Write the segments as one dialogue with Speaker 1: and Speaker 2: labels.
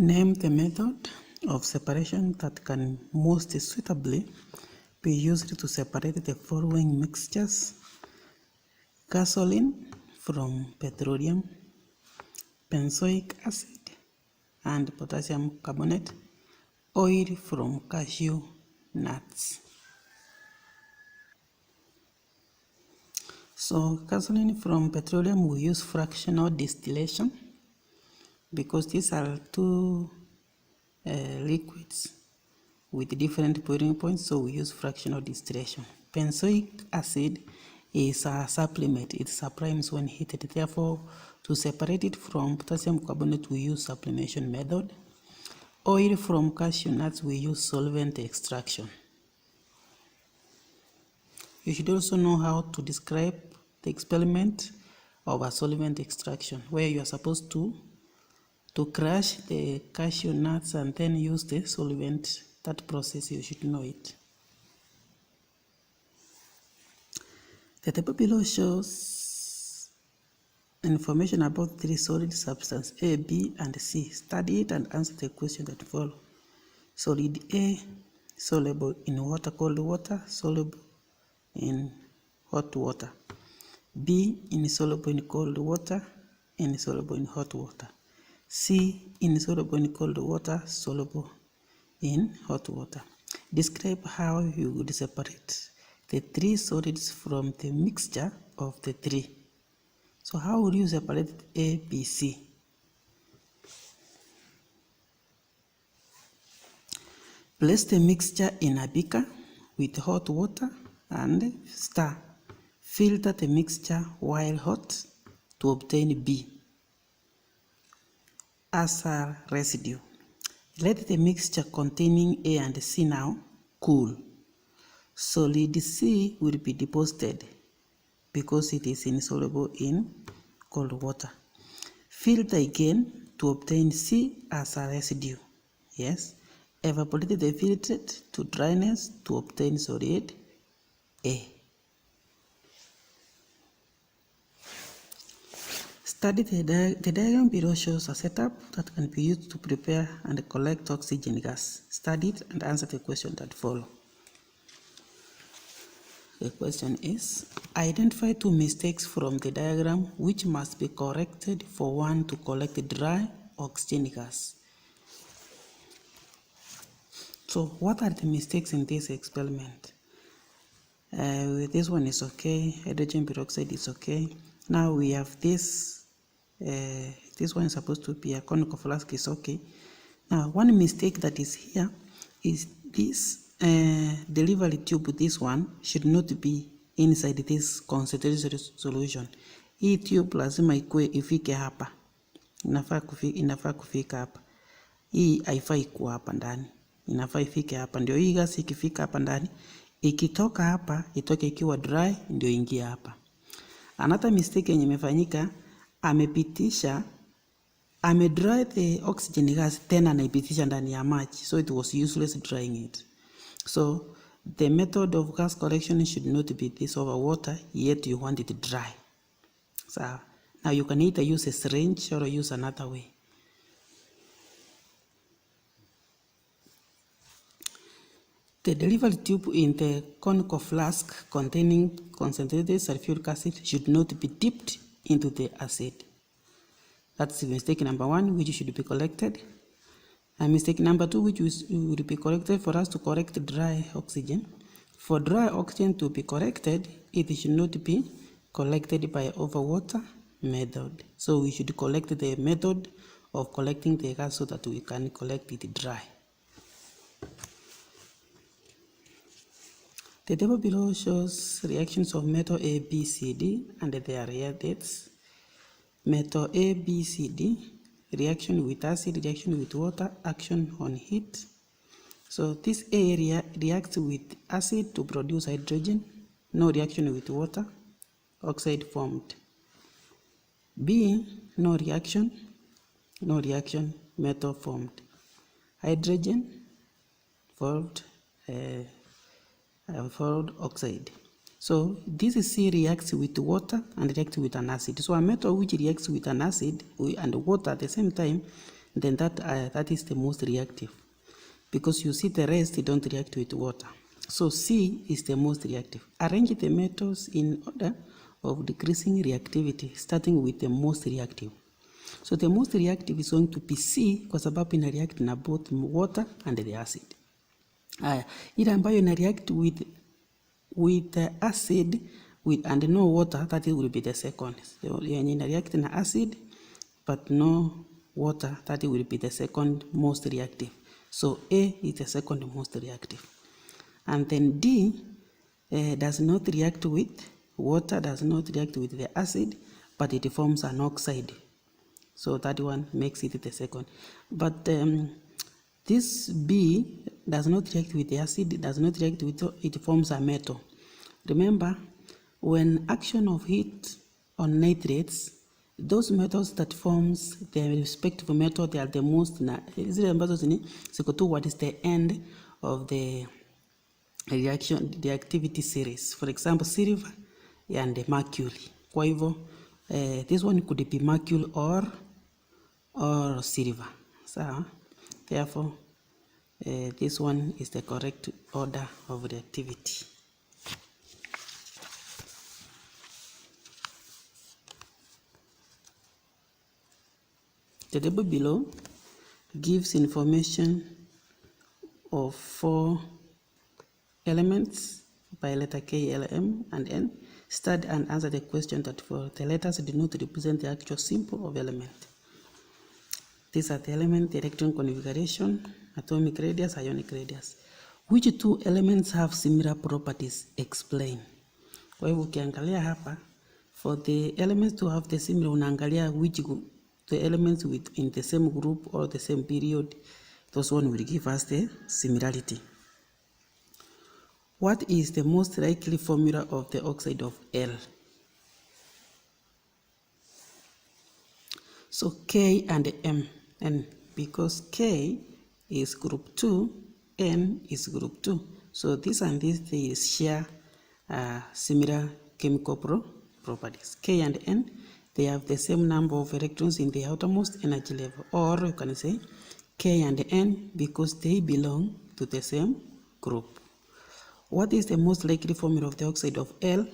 Speaker 1: Name the method of separation that can most suitably be used to separate the following mixtures: gasoline from petroleum, benzoic acid and potassium carbonate, oil from cashew nuts. So gasoline from petroleum, we use fractional distillation because these are two liquids with different boiling points, so we use fractional distillation. Benzoic acid is a supplement, it sublimes when heated, therefore to separate it from potassium carbonate we use sublimation method. Oil from cashew nuts we use solvent extraction. You should also know how to describe the experiment of a solvent extraction, where you are supposed to crush the cashew nuts and then use the solvent. That process, you should know it. The table below shows information about three solid substances A, B, and C. Study it and answer the question that follow. Solid A, soluble in water, cold water, soluble in hot water. B, insoluble in cold water, insoluble in hot water. C, insoluble in cold water, soluble in hot water. Describe how you would separate the three solids from the mixture of the three. So how would you separate A, B, C? Place the mixture in a beaker with hot water and stir. Filter the mixture while hot to obtain B as a residue. Let the mixture containing A and C now cool. Solid C will be deposited because it is insoluble in cold water. Filter again to obtain C as a residue. Yes. Evaporate the filtrate to dryness to obtain solid A. Study the diagram below shows a setup that can be used to prepare and collect oxygen gas. Study it and answer the question that follow. The question is, identify two mistakes from the diagram which must be corrected for one to collect dry oxygen gas. So what are the mistakes in this experiment? This one is okay, hydrogen peroxide is okay. Now we have this one is supposed to be a conical flask, is okay. Now one mistake that is here is this delivery tube, this one should not be inside this concentrated solution. Hii tube lazima ifike hapa, inafaa kufika hapa. Hii haifai kuwa hapa ndani, inafaa ifike hapa. Ndio hii gas ikifika hapa ndani, ikitoka hapa itoke ikiwa dry, ndio ingia hapa. Another mistake yenye imefanyika, amedry the oxygen gas tena anaipitisha ndani ya maji, so it was useless drying it. So the method of gas collection should not be this over water, yet you want it dry. So now you can either use a syringe or use another way. The delivery tube in the conical flask containing concentrated sulfuric acid should not be dipped into the acid. That's mistake number one, which should be corrected. And mistake number two, which would be corrected for us to correct dry oxygen. For dry oxygen to be corrected, it should not be collected by overwater method. So we should collect the method of collecting the gas so that we can collect it dry. The table below shows reactions of metal A, B, C, D and their reactants. Metal A, B, C, D, reaction with acid, reaction with water, action on heat. So this A reacts with acid to produce hydrogen, no reaction with water, oxide formed. B, no reaction, metal formed. Hydrogen formed oxide. So this C reacts with water and reacts with an acid. So a metal which reacts with an acid and water at the same time then that is the most reactive, because you see the rest they don't react with water. So C is the most reactive. Arrange the metals in order of decreasing reactivity, starting with the most reactive. So the most reactive is going to be C kwa sababu ina react na both water and the acid. Ile ambayo ina react with the acid and no water, that will be the second. So yenye ina react na acid but no water, that will be the second most reactive. So A is the second most reactive. And then D does not react with water, does not react with the acid, but it forms an oxide. So that one makes it the second. But this B does not react with the acid, does not react with it, forms a metal. Remember, when action of heat on nitrates, those metals that forms the respective metal, they are the most, what is the end of the reaction, the activity series. For example, silver and the mercury. Kwa hivyo, this one could be mercury or silver. So, therefore, this one is the correct order of reactivity. The table below gives information of 4 elements by letter K, L, M, and N. Study and answer the question that for the letters do not represent the actual symbol of element. These are the element, the electron configuration, atomic radius, ionic radius. Which 2 elements have similar properties? Explain. Kwa hivyo ukiangalia hapa, for the elements to have the similar, unaangalia which the elements within the same group or the same period, those one will give us the similarity. What is the most likely formula of the oxide of L? So K and M, N, because K is group 2, N is group 2. So this and this, they share similar chemical properties. K and N, they have the same number of electrons in the outermost energy level. Or you can say K and N because they belong to the same group. What is the most likely formula of the oxide of L?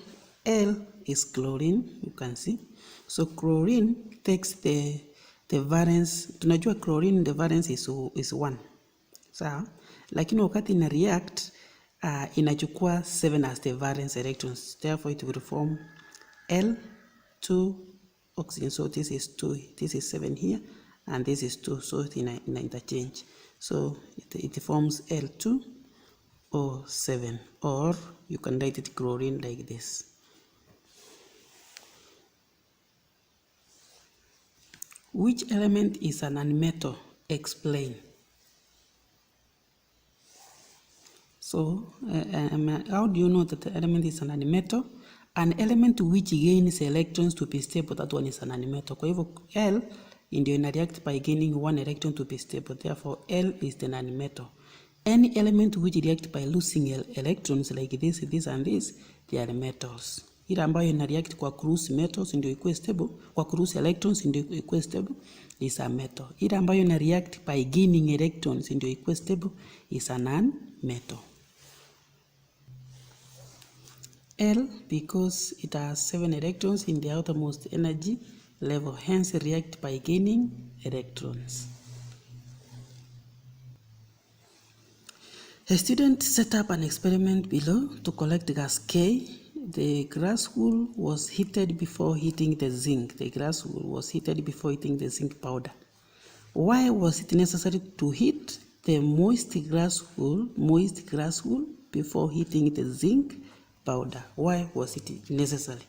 Speaker 1: L is chlorine, you can see. So chlorine takes the valence. Tunajua chlorine, the valence is 1. Sawa? Lakini wakati ina react, inachukua 7 as the valence electrons. Therefore it will form L2 oxygen. So this is 2, this is 7 here, and this is 2. So it in interchange. So it forms L2O7, or you can write it chlorine like this. Which element is an nonmetal? Explain. So how do you know that the element is an nonmetal? An element which gains electrons to be stable, that one is an nonmetal. Kwa hivyo L ndio ina react by gaining 1 electron to be stable. Therefore L is the nonmetal. Any element which react by losing electrons like this, and this, they are metals. Ile ambayo ina react kwa cross metals ndio ikuwe stable, kwa cross electrons ndio ikuwe stable, is a metal. Ile ambayo ina react by gaining electrons ndio ikuwe stable, is a non-metal. L, because it has 7 electrons in the outermost energy level, hence react by gaining electrons. A student set up an experiment below to collect gas K. The glass wool was heated before heating the zinc. The glass wool was heated before heating the zinc powder. Why was it necessary to heat the moist glass wool before heating the zinc powder? Why was it necessary?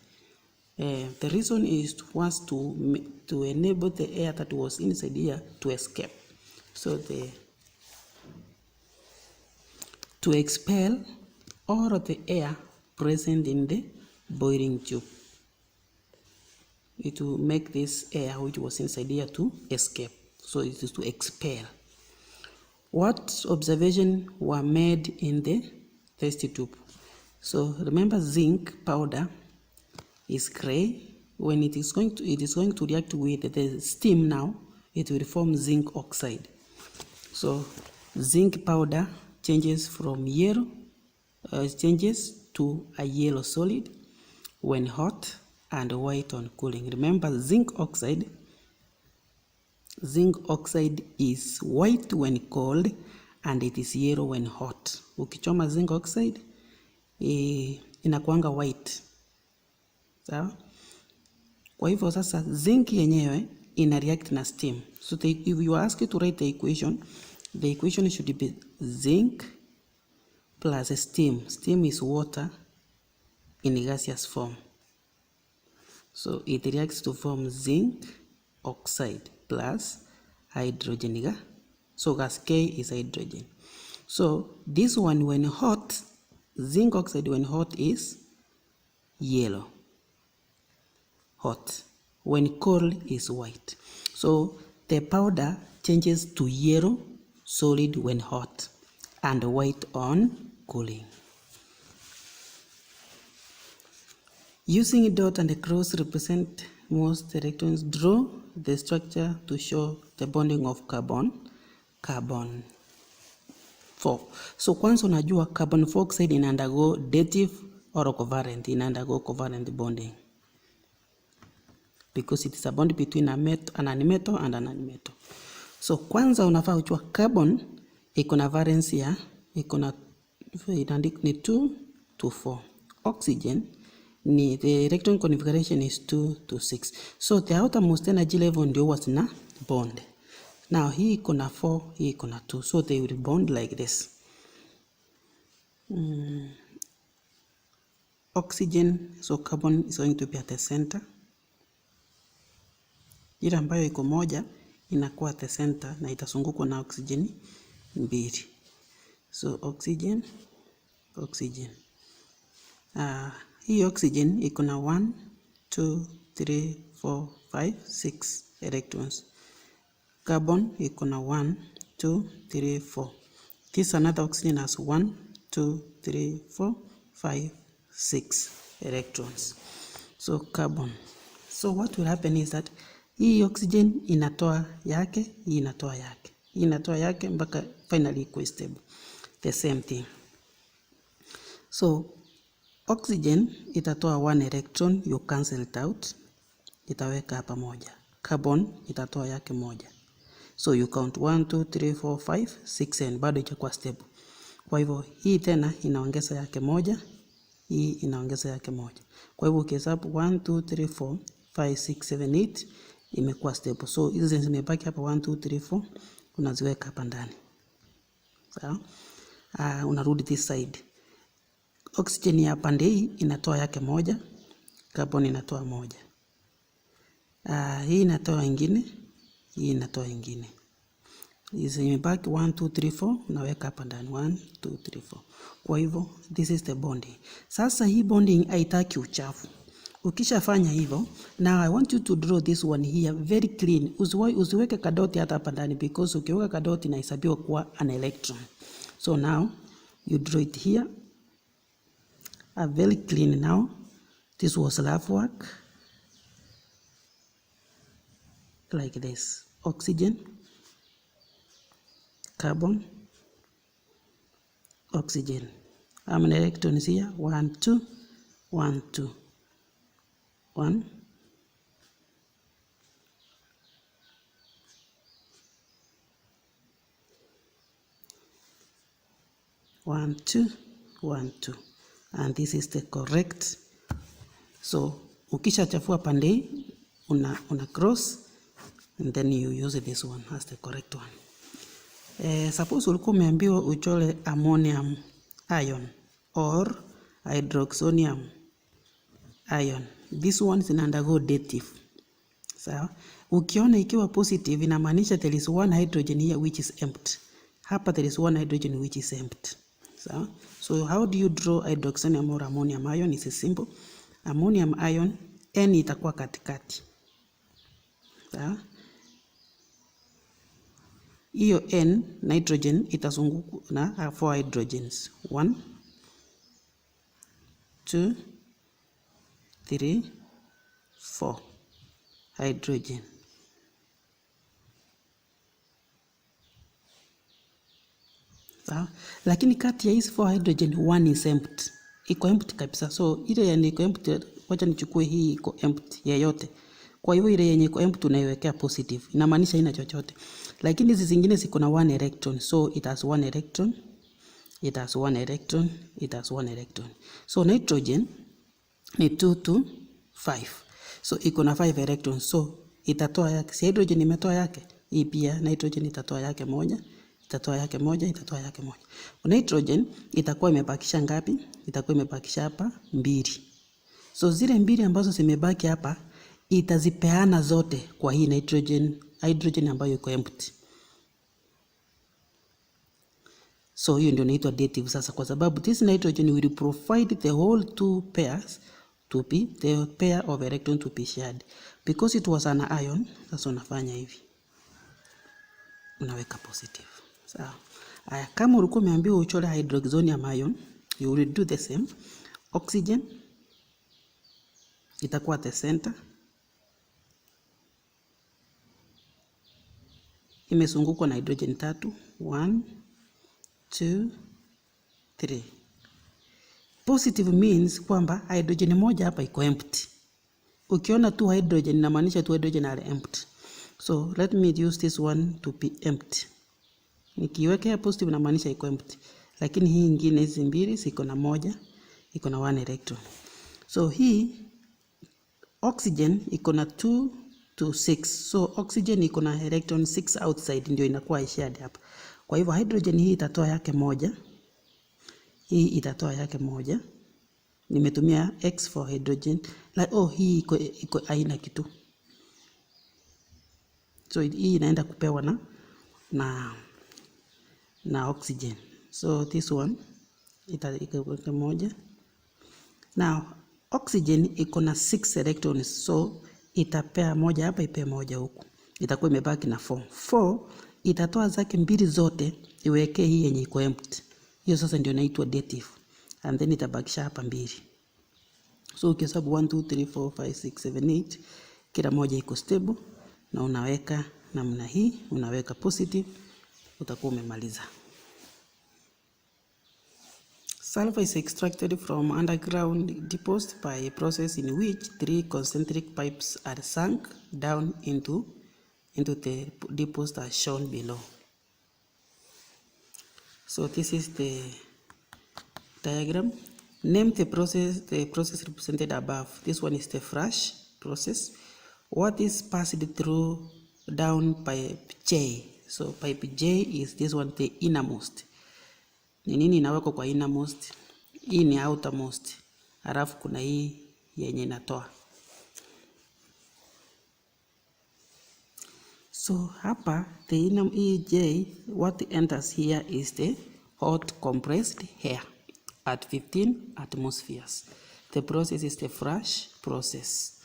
Speaker 1: The reason is to enable the air that was inside here to escape. So to expel all of the air present in the boiling tube. It will make this air which was inside here to escape. So it is to expel. What observations were made in the test tube? So remember, zinc powder is gray. When it is going to react with the steam now, it will form zinc oxide. So zinc powder changes from yellow, changes to a yellow solid when hot and white on cooling. Remember, zinc oxide is white when cold and it is yellow when hot. Ukichoma zinc oxide inakuanga white. Sawa? Kwa hivyo sasa zinc yenyewe ina react na steam. So if you are asked to write the equation should be zinc plus steam. Steam is water in gaseous form. So it reacts to form zinc oxide plus hydrogen. So gas K is hydrogen. So this one when hot, zinc oxide when hot is yellow. Hot. When cold is white. So the powder changes to yellow solid when hot and white on cooling. Using dot and cross represent most electrons, draw the structure to show the bonding of carbon 4. So kwanza unajua carbon 4 oxide ina undergo dative or covalent, ina undergo covalent bonding because it is a bond between an metal and an non-metal. So kwanza unafaa ujua carbon iko na valence ya iko na ni 2 to 4. Oxygen ni the electron configuration is 2 to 6. So the outermost energy level ndio huwa zina bond. Now hii iko na 4, hii iko na 2. So they will bond like this. Oxygen, so carbon is going to be at the center. Ile ambayo iko moja inakuwa at the center na itazungukwa na oxygen mbili. So oxygen. Hii oxygen iko na 1, 2, 3, 4, 5, 6 electrons. Carbon iko na 1, 2, 3, 4. This another oxygen has 1, 2, 3, 4, 5, 6 electrons. So carbon. So what will happen is that hii oxygen inatoa yake, hii inatoa yake. Hii inatoa yake mpaka finally iko stable. The same thing. So oxygen itatoa 1 electron, you cancel it out. Itaweka hapa moja. Carbon itatoa yake moja. So you count 1, 2, 3, 4, 5, 6 and bado itakuwa stable. Kwa hivyo hii tena inaongeza yake moja, hii inaongeza yake moja. Kwa hivyo ukihesabu 1, 2, 3, 4, 5, 6, 7, 8 imekuwa stable. So hizi zimebaki hapa 1, 2, 3, 4 unaziweka hapa ndani. Sawa? Unarudi this side. Oxygen ya pande hii inatoa yake moja, carbon inatoa moja. Hii inatoa ingine, hii inatoa ingine. Hizi imebaki 1, 2, 3, 4 unaweka hapa ndani 1, 2, 3, 4. Kwa hivyo this is the bonding. Sasa hii bonding haitaki uchafu. Ukishafanya hivyo, now I want you to draw this one here very clean. Usiweke kadoti hata hapa ndani because ukiweka kadoti inahesabiwa kuwa an electron. So now you draw it here. Very clean now. This was rough work. Like this. Oxygen, carbon, oxygen. How many electrons here? 1, 2, 1, 2. 1, 1, 2, 1, 2. And this is the correct. So ukisha chafua pande una cross and then you use this one as the correct one. Suppose ulikuwa umeambiwa uchole ammonium ion or hydroxonium ion. This one is undergo dative. Sawa? Ukiona ikiwa positive inamaanisha there is one hydrogen here which is empty. Hapa there is one hydrogen which is empty. Sawa? So how do you draw hydroxonium or ammonium ion? It's simple. Ammonium ion N itakuwa katikati. Sawa? Hiyo N nitrogen itazungukwa na 4 hydrogens. 1, 2, 3, 4 hydrogen. Sawa? Lakini kati ya hizi 4 hydrogen, 1 is empty. Iko empty kabisa. So ile yenye iko empty, wacha nichukue hii iko empty yeyote. Kwa hivyo ile yenye iko empty unaiwekea positive. Inamaanisha haina chochote. Lakini hizi zingine ziko na 1 electron. So it has 1 electron. It has 1 electron. It has 1 electron. So nitrogen ni 2 to 5. So iko na 5 electrons. So itatoa yake. Si hydrogen imetoa yake. Hii pia nitrogen itatoa yake moja. Itatoa yake moja, itatoa yake moja. Nitrogen itakuwa imebakisha ngapi? Itakuwa imebakisha hapa 2. So zile 2 ambazo zimebaki hapa itazipeana zote kwa hii hydrogen ambayo iko empty. So hiyo ndio inaitwa dative sasa, kwa sababu this nitrogen will provide the whole 2 pairs to be the pair of electron to be shared. Because it was an ion, sasa unafanya hivi. Unaweka positive. Sawa. Aya, kama ulikuwa umeambiwa uchore hydroxonium ion, you will do the same. Oxygen itakuwa the center. Imezungukwa na hydrogen 3. 1 2 3. Positive means kwamba hydrogen moja hapa iko empty. Ukiona 2 hydrogen inamaanisha 2 hydrogen are empty. So let me use this one to be empty. Nikiweka positive inamaanisha iko empty. Lakini hii nyingine hizi mbili ziko na moja, iko na 1 electron. So hii oxygen iko na 2 to 6. So oxygen iko na electron 6 outside, ndio inakuwa shared hapa. Kwa hivyo hydrogen hii itatoa yake moja. Hii itatoa yake moja. Nimetumia X for hydrogen. Like, hii iko haina kitu. So hii inaenda kupewa na oxygen. So this one iko moja. Now oxygen iko na 6 electrons. So itapea moja hapa, ipea moja huku. Itakuwa imebaki na 4. 4 itatoa zake 2 zote iweke hii yenye iko empty. Hiyo sasa ndio inaitwa dative. And then itabakisha hapa 2. So ukihesabu 1 2 3 4 5 6 7 8, kila moja iko stable na unaweka namna hii, unaweka positive, utakuwa umemaliza. Sulfur is extracted from underground deposit by a process in which 3 concentric pipes are sunk down into the deposit as shown below. So this is the diagram. Name the process represented above. This one is the flash process. What is passed through down pipe J? So pipe J is this one, the innermost. Ni nini inawekwa kwa innermost? Hii ni outermost. Halafu kuna hii yenye inatoa. So hapa the inner J, what enters here is the hot compressed air at 15 atmospheres. The process is the flash process.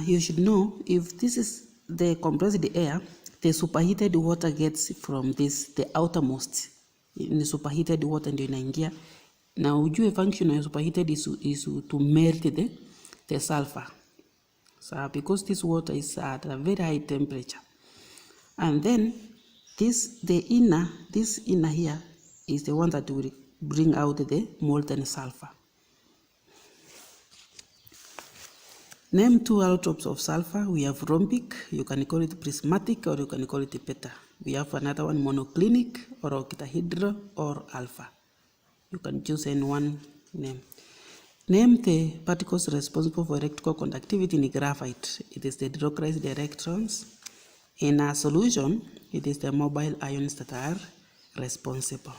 Speaker 1: You should know, if this is the compressed air, the superheated water gets from this, the outermost. Ni superheated water ndio inaingia. Na ujue function of superheated is to melt the sulfur. So because this water is at a very high temperature. And then this inner here is the one that will bring out the molten sulfur. Name 2 allotropes of sulfur. We have rhombic, you can call it prismatic, or you can call it beta. We have another one, monoclinic, or octahedral, or alpha. You can choose any one name. Name the particles responsible for electrical conductivity in graphite. It is the delocalized electrons. In a solution, it is the mobile ions that are responsible.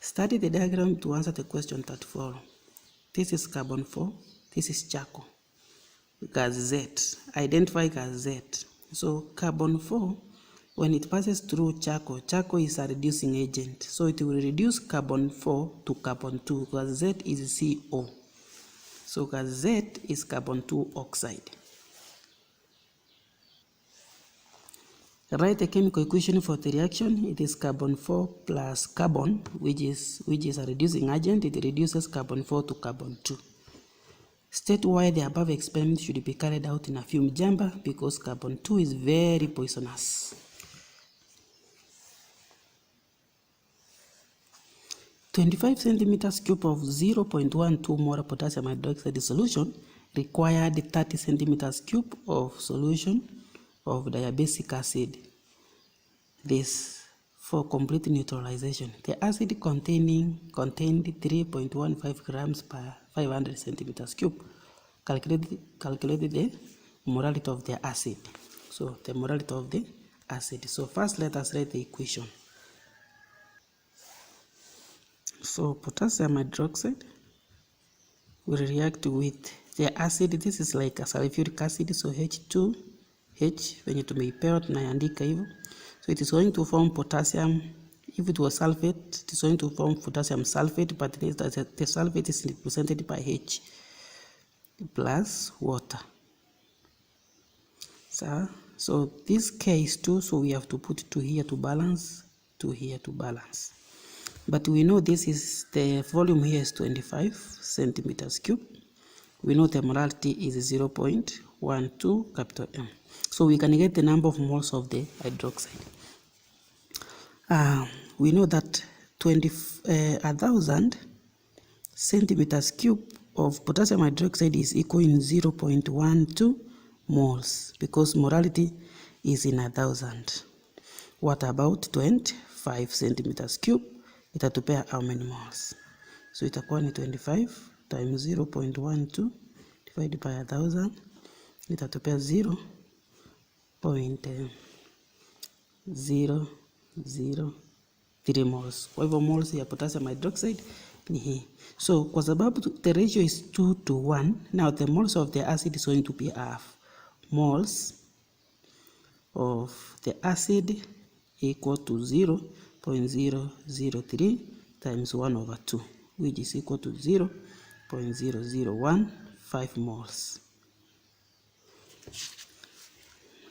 Speaker 1: Study the diagram to answer the question that follows. This is carbon 4. This is charcoal. Gas Z. Identify gas Z. So carbon 4, when it passes through charcoal, charcoal is a reducing agent. So it will reduce carbon 4 to carbon 2. Gas Z is CO. So gas Z is carbon 2 oxide. Write the chemical equation for the reaction. It is carbon 4 plus carbon, which is a reducing agent. It reduces carbon 4 to carbon 2. State why the above experiment should be carried out in a fume chamber, because carbon 2 is very poisonous. 25 centimeters cube of 0.12 molar potassium hydroxide solution required 30 centimeters cube of solution of diabasic acid. This for complete neutralization. The acid contained 3.15 grams per 500 centimeters cube. Calculate the molarity of the acid. So the molarity of the acid. So first let us write the equation. So potassium hydroxide will react with the acid. This is like a sulfuric acid, so H2H venye tumeipewa tunaandika hivyo. So it is going to form potassium. If it was sulfate, it is going to form potassium sulfate, but the sulfate is represented by H plus water. So this K is 2, so we have to put 2 here to balance, 2 here to balance. But we know this is the volume here is 25 centimeters cube. We know the molarity is 0.12 capital M. So we can get the number of moles of the hydroxide. We know that 1,000 centimeters cube of potassium hydroxide is equal in 0.12 moles because molarity is in 1,000. What about 25 centimeters cube? Itatupea how many moles? So itakuwa ni 25 times 0.12 divided by 1,000. Itatupea 0.003 moles. Kwa hivyo moles ya potassium hydroxide ni hii. So kwa sababu the ratio is 2 to 1, now the moles of the acid is going to be half. Moles of the acid equal to 0.003 times 1 over 2, which is equal to 0.0015 moles.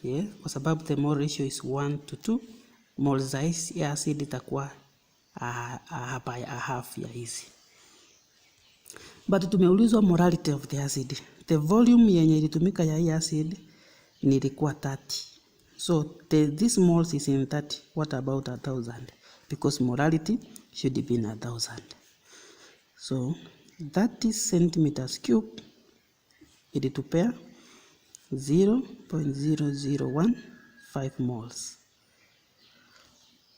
Speaker 1: Yeah, kwa sababu the mole ratio is 1 to 2, moles ya acid itakuwa a half ya hizi. But tumeulizwa molarity of the acid. The volume yenye ilitumika ya hii acid nilikuwa 30. So this moles is in 30. What about 1,000? Because molarity should be in 1,000. So 30 centimeters cube ilitupea 0.0015 moles.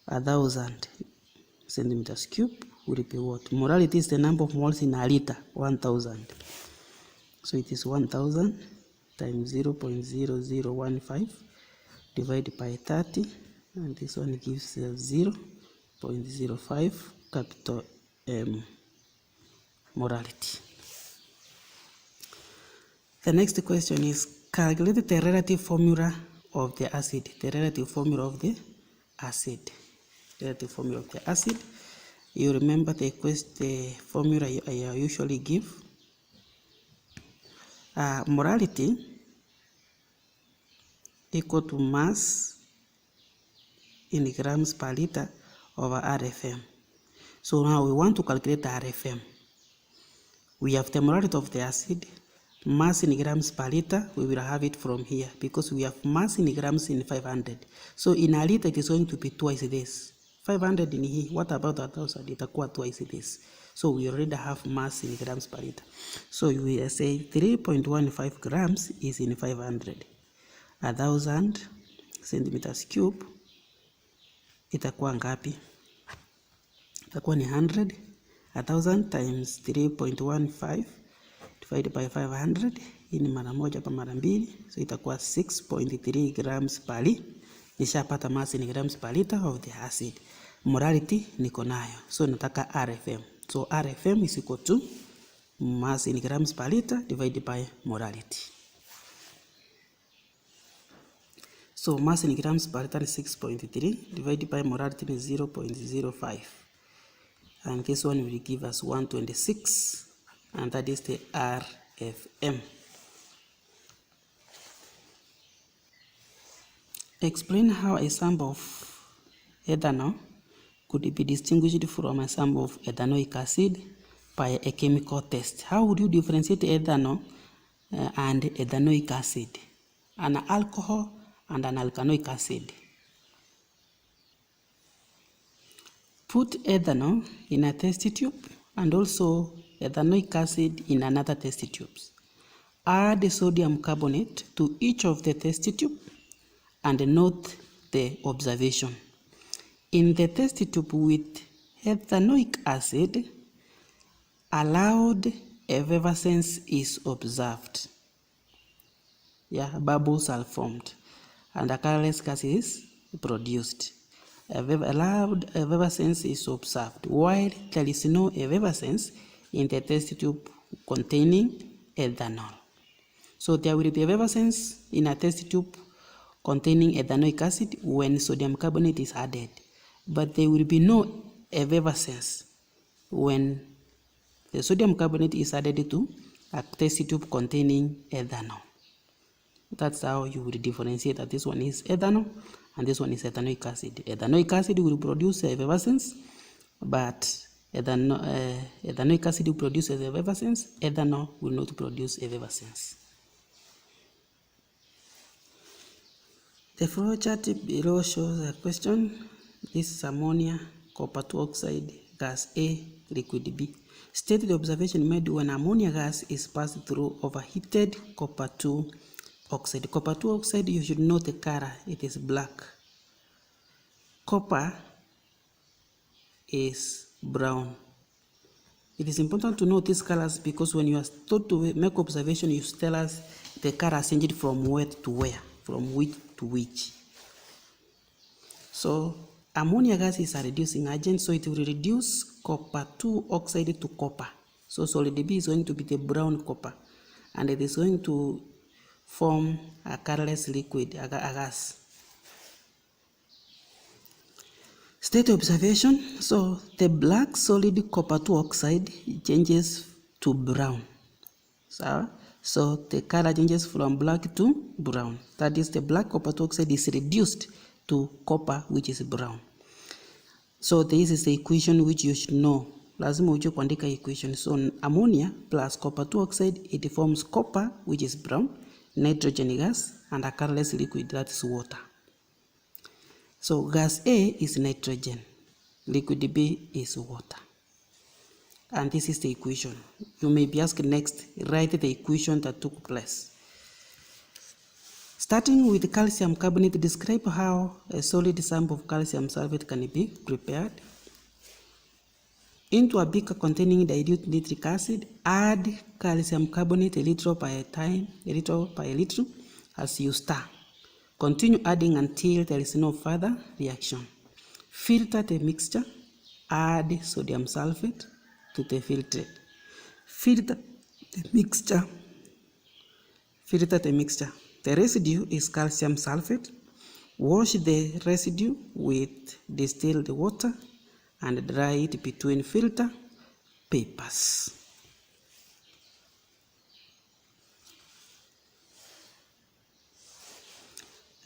Speaker 1: 1,000 centimeters cube will be what? Molarity is the number of moles in a liter, 1,000. So it is 1,000 times 0.0015 divided by 30, and this one gives 0.05 capital M molarity. The next question is calculate the relative formula of the acid. The relative formula of the acid. Relative formula of the acid. You remember the formula I usually give. Molarity equal to mass in grams per liter over RFM. So now we want to calculate the RFM. We have the molarity of the acid, mass in grams per liter, we will have it from here because we have mass in grams in 500. So in a liter it is going to be twice this. 500 in here, what about 1,000? Itakuwa twice this. So we already have mass in grams per liter. So we will say 3.15 grams is in 500. 1,000 centimeters cube itakuwa ngapi? Itakuwa ni 100. 1,000 times 3.15 divided by 500. Hii ni mara moja pa mara mbili. So itakuwa 6.3 grams per liter. Nishapata mass in grams per liter of the acid. Molarity niko nayo. So nataka RFM. So RFM is equal to mass in grams per liter divided by molarity. So mass in grams per liter is 6.3 divided by molarity is 0.05. And this one will give us 126, and that is the RFM. Explain how a sample of ethanol could be distinguished from a sample of ethanoic acid by a chemical test. How would you differentiate ethanol and ethanoic acid, an alcohol and an alkanoic acid? Put ethanol in a test tube and also ethanoic acid in another test tube. Add sodium carbonate to each of the test tube and note the observation. In the test tube with ethanoic acid, a loud effervescence is observed. Bubbles are formed and a colorless gas is produced. A loud effervescence is observed, while there is no effervescence in the test tube containing ethanol. So there will be effervescence in a test tube containing ethanoic acid when sodium carbonate is added, but there will be no effervescence when the sodium carbonate is added to a test tube containing ethanol. That's how you will differentiate that this one is ethanol and this one is ethanoic acid. Ethanoic acid will produce effervescence, but ethanoic acid will produce effervescence, ethanol will not produce effervescence. The flow chart below shows a question. This is ammonia, copper 2 oxide, gas A, liquid B. State the observation made when ammonia gas is passed through overheated copper 2 oxide. Copper 2 oxide, you should know the color, it is black. Copper is brown. It is important to know these colors because when you are told to make observation, you tell us the color changed from where to where, from which to which. So ammonia gas is a reducing agent, so it will reduce copper 2 oxide to copper. So solid B is going to be the brown copper, and it is going to form a colorless liquid, a gas. State observation. So the black solid copper 2 oxide changes to brown. So the color changes from black to brown. That is, the black copper 2 oxide is reduced to copper, which is brown. So this is the equation which you should know. Lazima ujue kuandika equation. So ammonia plus copper 2 oxide, it forms copper, which is brown, nitrogen gas, and a colorless liquid, that is water. So gas A is nitrogen, liquid B is water. And this is the equation. You may be asked next, write the equation that took place. Starting with calcium carbonate, describe how a solid sample of calcium sulfate can be prepared. Into a beaker containing dilute nitric acid, add calcium carbonate a little by a little as you stir. Continue adding until there is no further reaction. Filter the mixture, add sodium sulfate to the filtrate. Filter the mixture. The residue is calcium sulfate. Wash the residue with distilled water and dry it between filter papers.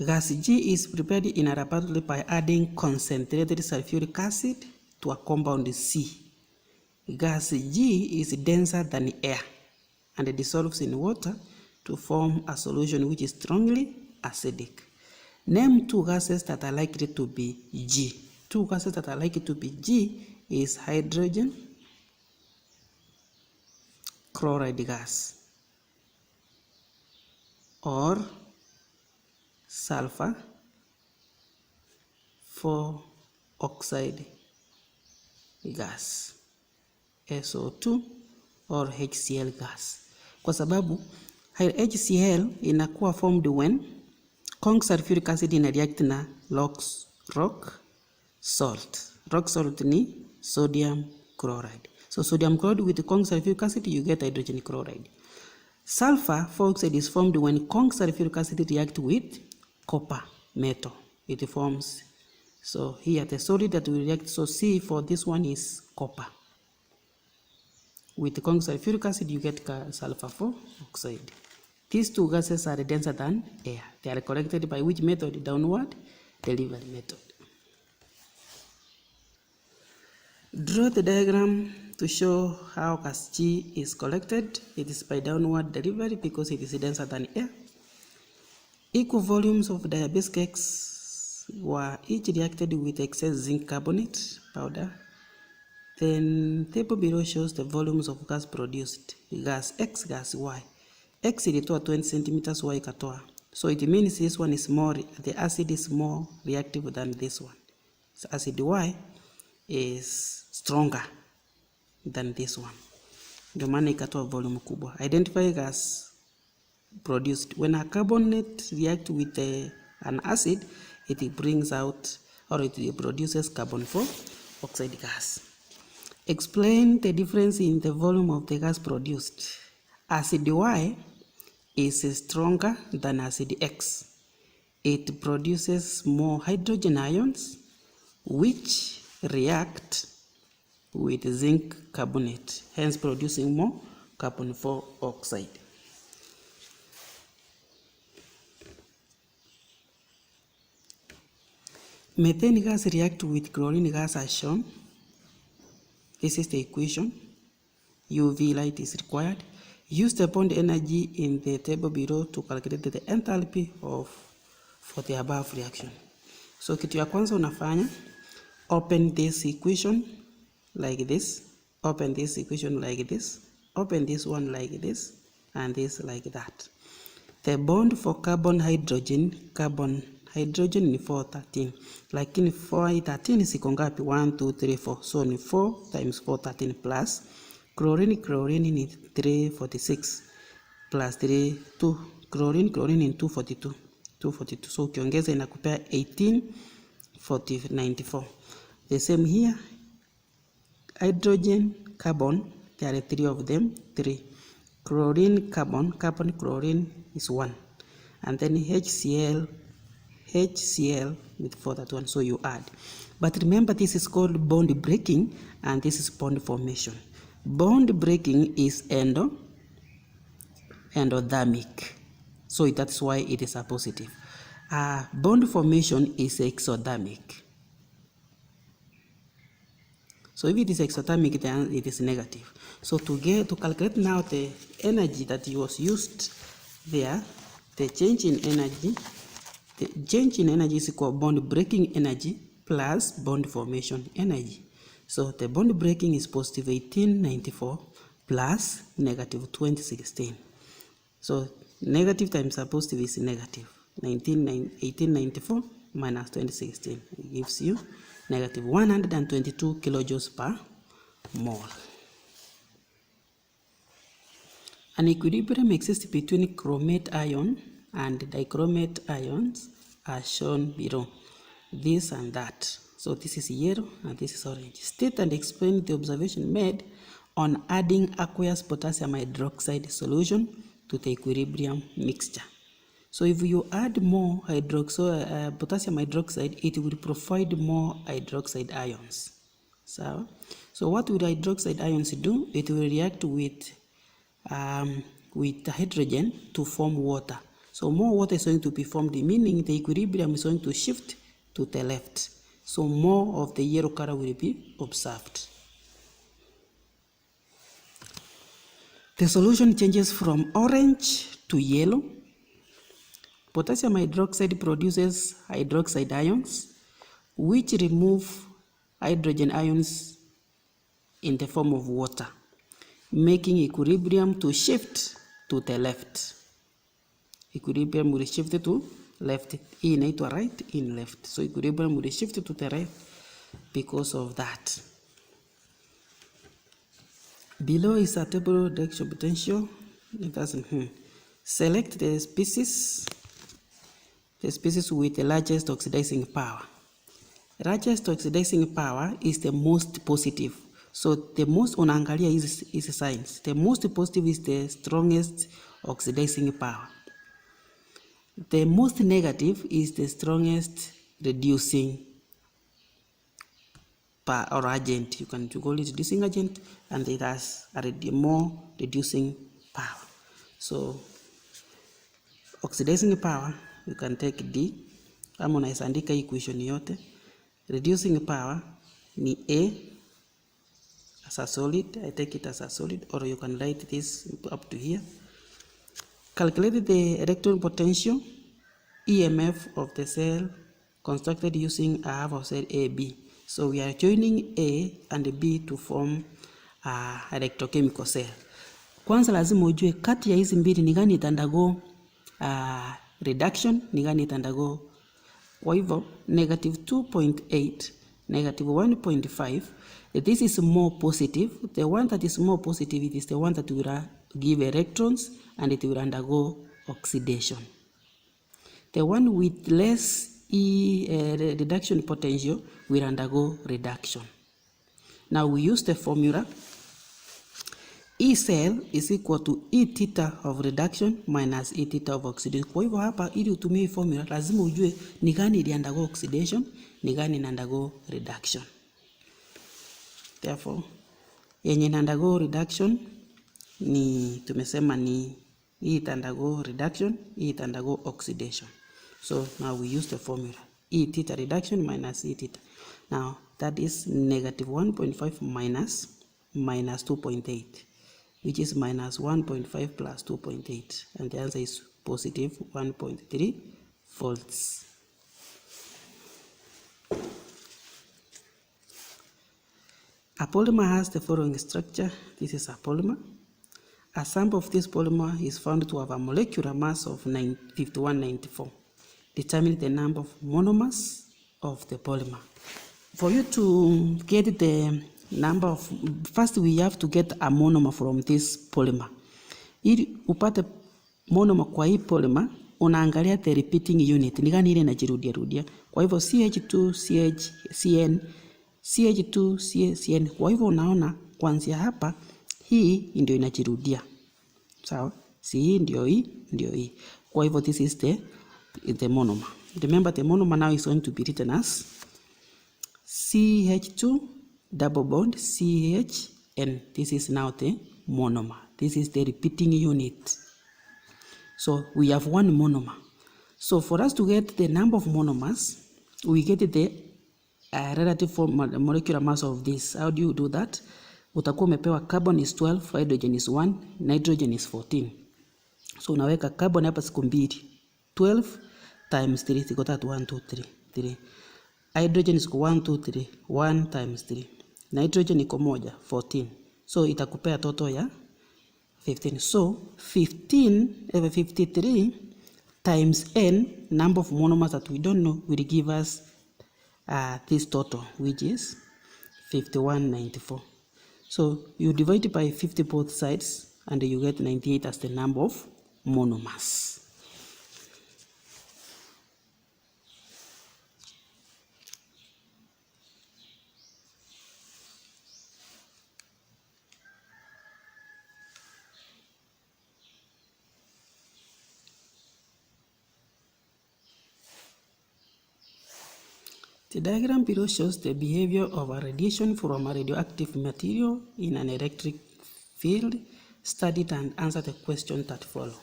Speaker 1: Gas G is prepared in a laboratory by adding concentrated sulfuric acid to a compound C. Gas G is denser than air and dissolves in water to form a solution which is strongly acidic. Name two gases that are likely to be G. Two gases that are likely to be G is hydrogen chloride gas or sulfur 4 oxide gas, SO2 or HCl gas. Kwa sababu HCl inakuwa formed when conc sulfuric acid ina react na rock salt. Rock salt ni sodium chloride. So sodium chloride with conc sulfuric acid, you get hydrogen chloride. Sulfur 4 oxide is formed when conc sulfuric acid react with copper metal. It forms, so here the solid that will react, so C for this one is copper. With conc sulfuric acid you get sulfur 4 oxide. These two gases are denser than air. They are collected by which method? Downward delivery method. Draw the diagram to show how gas G is collected. It is by downward delivery because it is denser than air. Equal volumes of diabase cakes were each reacted with excess zinc carbonate powder. Then table below shows the volumes of gas produced. Gas X, gas Y. X ilitoa 20 centimeters, Y ikatoa. So it means this one is more, the acid is more reactive than this one. So acid Y is stronger than this one. Ndio maana ikatoa volume kubwa. Identify gas produced. When a carbonate reacts with an acid, it brings out, or it produces carbon dioxide gas. Explain the difference in the volume of the gas produced. Acid Y is stronger than acid X. It produces more hydrogen ions which react with zinc carbonate, hence producing more carbon dioxide. Methane gas reacts with chlorine gas as shown. This is the equation. UV light is required. Use the bond energy in the table below to calculate the enthalpy for the above reaction. So kitu ya kwanza unafanya, open this equation like this, open this equation like this, open this one like this, and this like that. The bond for carbon hydrogen ni 413. Lakini 413 siko ngapi? 1, 2, 3, 4. So ni 4 times 413 plus chlorine ni 346 plus 2 chlorine ni 242. So ukiongeza inakupea 1894. The same here. Hydrogen, carbon, there are 3 of them, 3. Chlorine, carbon, chlorine is 1. And then HCl with 431, so you add. But remember, this is called bond breaking and this is bond formation. Bond breaking is endothermic, so that's why it is a positive. Bond formation is exothermic. So if it is exothermic, then it is negative. So to calculate now the energy that was used there, the change in energy is equal to bond breaking energy plus bond formation energy. So the bond breaking is positive 1894 plus negative 2016. So negative times a positive is negative. 1894 minus 2016 gives you negative 122 kilojoules per mole. An equilibrium exists between chromate ion and dichromate ions as shown below. This and that. So this is yellow and this is orange. State and explain the observation made on adding aqueous potassium hydroxide solution to the equilibrium mixture. So if you add more potassium hydroxide, it will provide more hydroxide ions. So what will hydroxide ions do? It will react with hydrogen to form water. So more water is going to be formed, meaning the equilibrium is going to shift to the left. So more of the yellow color will be observed. The solution changes from orange to yellow. Potassium hydroxide produces hydroxide ions, which remove hydrogen ions in the form of water, making equilibrium to shift to the left. Equilibrium will shift to left. Hii inaitwa right, in left. So equilibrium will shift to the right because of that. Below is a table reduction potential. It doesn't. Select the species with the largest oxidizing power. Largest oxidizing power is the most positive. So the most unaangalia is signs. The most positive is the strongest oxidizing power. The most negative is the strongest reducing power or agent. You can call it reducing agent, and it has a more reducing power. So oxidizing power, you can take D, ama unaweza andika equation yote. Reducing power ni A as a solid, I take it as a solid, or you can write this up to here. Calculate the electron potential, EMF of the cell, constructed using a half of cell AB. So we are joining A and B to form a electrochemical cell. Kwanza lazima ujue kati ya hizi mbili ni gani itaandago reduction, ni gani itaandago. Kwa hivyo negative 2.8, negative 1.5, this is more positive. The one that is more positive, it is the one that will give electrons and it will undergo oxidation. The one with less reduction potential will undergo reduction. Now we use the formula E cell is equal to E theta of reduction minus E theta of oxidation. Kwa hivyo hapa ili utumie formula lazima ujue ni gani ili undergo oxidation, ni gani ina undergo reduction. Therefore, yenye ina undergo reduction ni tumesema ni E ita undergo reduction, E ita undergo oxidation. So now we use the formula E theta reduction minus E theta. Now that is negative 1.5 minus 2.8. which is minus 1.5 plus 2.8, and the answer is positive 1.3 volts. A polymer has the following structure. This is a polymer. A sample of this polymer is found to have a molecular mass of 5194. Determine the number of monomers of the polymer. For you to get the number of, first we have to get a monomer from this polymer. Ili upate monomer kwa hii polymer, unaangalia the repeating unit. Ni gani ile inajirudia rudia. Kwa hivyo CH2, CN, CH2, CN. Kwa hivyo unaona kuanzia hapa hii ndio inajirudia. Sawa? Si hii ndio hii, ndio hii. Kwa hivyo this is the monomer. Remember the monomer now is going to be written as CH2 double bond CHN. This is now the monomer. This is the repeating unit. So we have one monomer. So for us to get the number of monomers, we get the relative molecular mass of this. How do you do that? Utakuwa umepewa carbon is 12, hydrogen is 1, nitrogen is 14. So unaweka carbon hapa siku mbili. 12 times 3 iko 3, 1 2 3 3. Hydrogen is 1 2 3, 1 times 3. Nitrogen iko 1, 14. So itakupea total ya 15. So 53 times n, number of monomers that we don't know, will give us this total, which is 5194. So you divide by 50 both sides and you get 98 as the number of monomers. The diagram below shows the behavior of a radiation from a radioactive material in an electric field. Study it and answer the question that follow.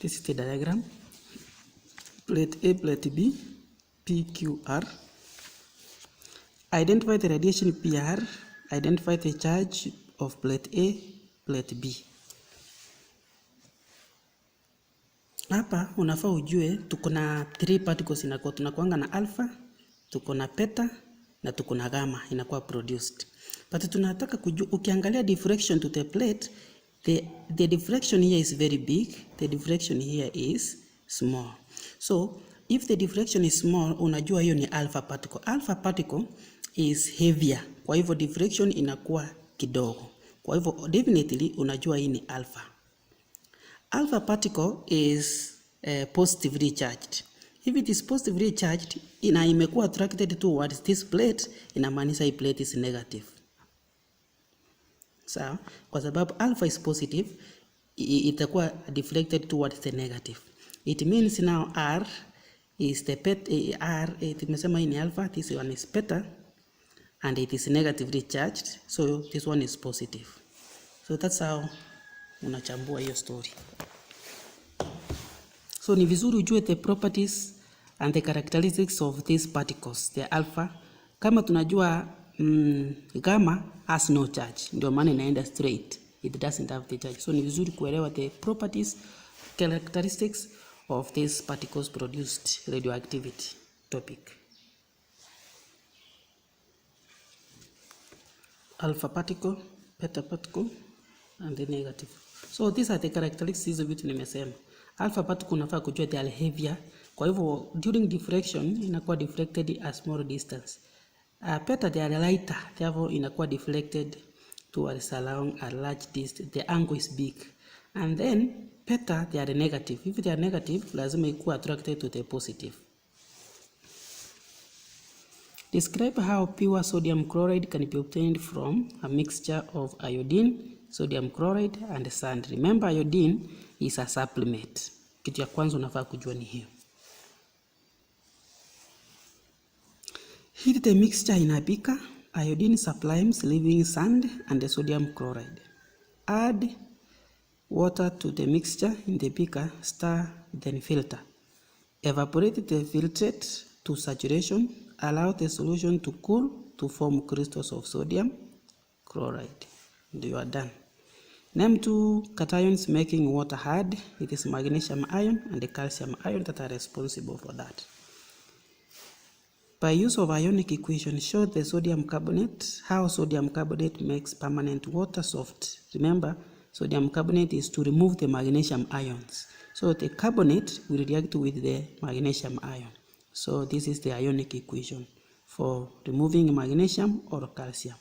Speaker 1: This is the diagram. Plate A, plate B, PQR. Identify the radiation PR. Identify the charge of plate A, plate B. Hapa unafaa ujue tuko na 3 particles inakuwa tunakuanga na alpha, tuko na beta na tuko na gamma inakuwa produced. But tunataka kujua ukiangalia diffraction to the plate, the diffraction here is very big, the diffraction here is small. So if the diffraction is small, unajua hiyo ni alpha particle. Alpha particle is heavier. Kwa hivyo diffraction inakuwa kidogo. Kwa hivyo definitely unajua hii ni alpha. Alpha particle is positively charged. If it is positively charged, ina imekuwa attracted towards this plate, inamaanisha hii plate is negative. Sawa? Kwa sababu alpha is positive, itakuwa deflected towards the negative. It means now R is the R, tumesema hii ni alpha, this one is beta, and it is negatively charged, so this one is positive. So that's how unachambua hiyo story. So ni vizuri ujue the properties and the characteristics of these particles, the alpha. Kama tunajua gamma has no charge, ndio maana inaenda straight, it doesn't have the charge. So ni vizuri kuelewa the properties, characteristics of these particles produced radioactivity topic. Alpha particle, beta particle, and the negative. So these are the characteristics vitu nimesema. Alpha particle unafaa kujua they are heavier. Kwa hivyo during diffraction inakuwa deflected a small distance. Beta they are lighter, therefore inakuwa deflected towards along a large distance. The angle is big. And then beta they are negative. If they are negative, lazima ikuwa attracted to the positive. Describe how pure sodium chloride can be obtained from a mixture of iodine, sodium chloride and sand. Remember, iodine is a supplement. Kitu ya kwanza unafaa kujua ni hiyo. Heat the mixture in a beaker. Iodine sublimes, leaving sand and the sodium chloride. Add water to the mixture in the beaker, stir, then filter. Evaporate the filtrate to saturation. Allow the solution to cool to form crystals of sodium chloride. And you are done. Name 2 cations making water hard. It is magnesium ion and the calcium ion that are responsible for that. By use of ionic equation, show the sodium carbonate, how sodium carbonate makes permanent water soft. Remember, sodium carbonate is to remove the magnesium ions. So the carbonate will react with the magnesium ion. So this is the ionic equation for removing magnesium or calcium.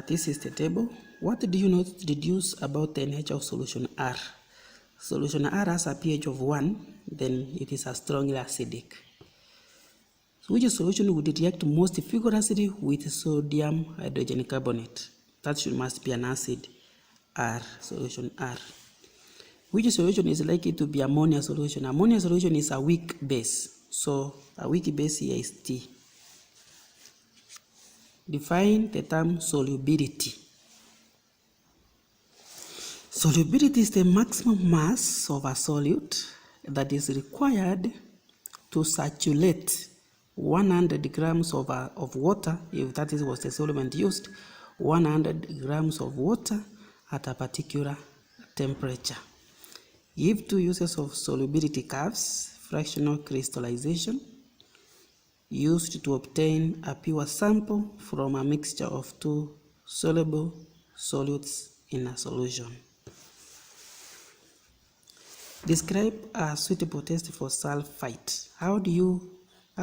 Speaker 1: This is the table. What do you not deduce about the nature of solution R? Solution R has a pH of 1, then it is a strongly acidic. Which solution would react most vigorously with sodium hydrogen carbonate? That must be an acid R, solution R. Which solution is likely to be ammonia solution? Ammonia solution is a weak base. So a weak base here is T. Define the term solubility. Solubility is the maximum mass of a solute that is required to saturate 100 grams of water, if that was the solvent used, 100 grams of water at a particular temperature. Give 2 uses of solubility curves. Fractional crystallization, used to obtain a pure sample from a mixture of 2 soluble solutes in a solution. Describe a suitable test for sulfite. How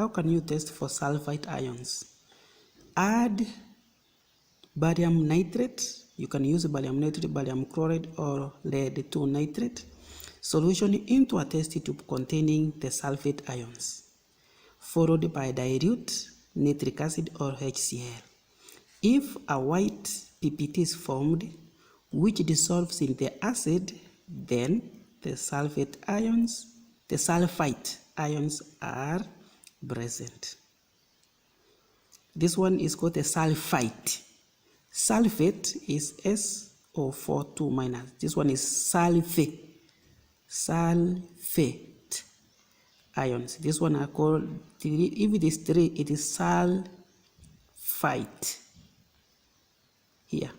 Speaker 1: can you test for sulfite ions? Add barium nitrate. You can use barium nitrate, barium chloride, or lead 2 nitrate solution into a test tube containing the sulfate ions, followed by dilute nitric acid or HCl. If a white PPT is formed which dissolves in the acid, then the sulfite ions are present. This one is called the sulfite. Sulfate is SO42 minus. This one is sulfate ions. This one are called, if it is 3, it is sulfite. Here.